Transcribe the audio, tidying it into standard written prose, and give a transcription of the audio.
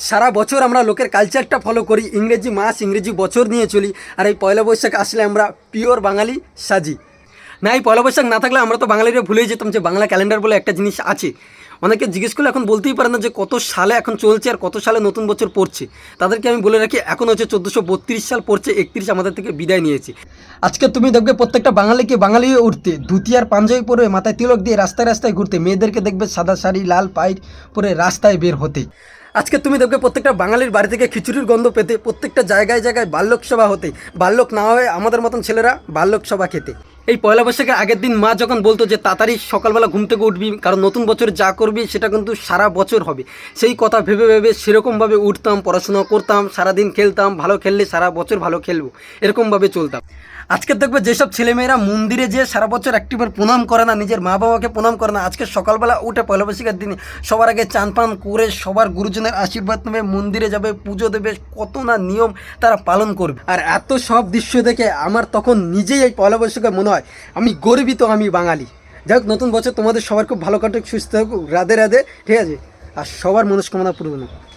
সারা বছর আমরা লোকের কালচারটা ফলো করি, ইংরেজি মাস ইংরেজি বছর নিয়ে চলি, আর এই পয়লা বৈশাখ আসলে আমরা পিওর বাঙালি সাজি। না, এই পয়লা বৈশাখ না থাকলে আমরা তো বাঙালিরা ভুলেই যেতাম যে বাংলা ক্যালেন্ডার বলে একটা জিনিস আছে। অনেকে জিজ্ঞেস করলে এখন বলতেই পারে না যে কত সালে এখন চলছে আর কত সালে নতুন বছর পড়ছে। তাদেরকে আমি বলে রাখি, এখন হচ্ছে 1432 সাল পড়ছে, 31 আমাদের থেকে বিদায় নিয়েছে। আজকে তুমি দেখবে প্রত্যেকটা বাঙালিকে বাঙালি হয়ে উঠতে, ধুতি আর পাঞ্জাবি পরে মাথায় তিলক দিয়ে রাস্তায় রাস্তায় ঘুরতে, মেয়েদেরকে দেখবে সাদা শাড়ি লাল পাইট পরে রাস্তায় বের হতে। আজকে তুমি দেখবে প্রত্যেকটা বাঙালির বাড়ি থেকে খিচুড়ির গন্ধ পেতে, প্রত্যেকটা জায়গায় জায়গায় বাল্যক সভা হতে, বাল্যক না হয়ে আমাদের মতন ছেলেরা বাল্যক সভা খেতে। এই পয়লা বৈশাখের আগের দিন মা যখন বলতো যে তাড়াতাড়ি সকালবেলা ঘুম থেকে উঠবি, কারণ নতুন বছরে যা করবি সেটা কিন্তু সারা বছর হবে, সেই কথা ভেবে ভেবে সেরকমভাবে উঠতাম, পড়াশোনা করতাম, সারাদিন খেলতাম, ভালো খেললে সারা বছর ভালো খেলবো, এরকমভাবে চলতাম। আজকে দেখবে যেসব ছেলেমেয়েরা মন্দিরে যেয়ে সারা বছর একটিবার প্রণাম করে না, নিজের মা বাবাকে প্রণাম করে না, আজকে সকালবেলা উঠে পয়লা বৈশাখের দিনে সবার আগে চান পান করে সবার গুরুজনের আশীর্বাদ নেবে, মন্দিরে যাবে, পুজো দেবে, কত না নিয়ম তারা পালন করবে। আর এত সব দৃশ্য দেখে আমার তখন নিজেই এই পয়লা বৈশাখে মনে হয় আমি গর্বিত, আমি বাঙালি। যাই হোক, নতুন বছর তোমাদের সবার খুব ভালো কাটুক, সুস্থ হোক, রাধে রাধে, ঠিক আছে, আর সবার মনস্কামনা পূর্ণ হোক।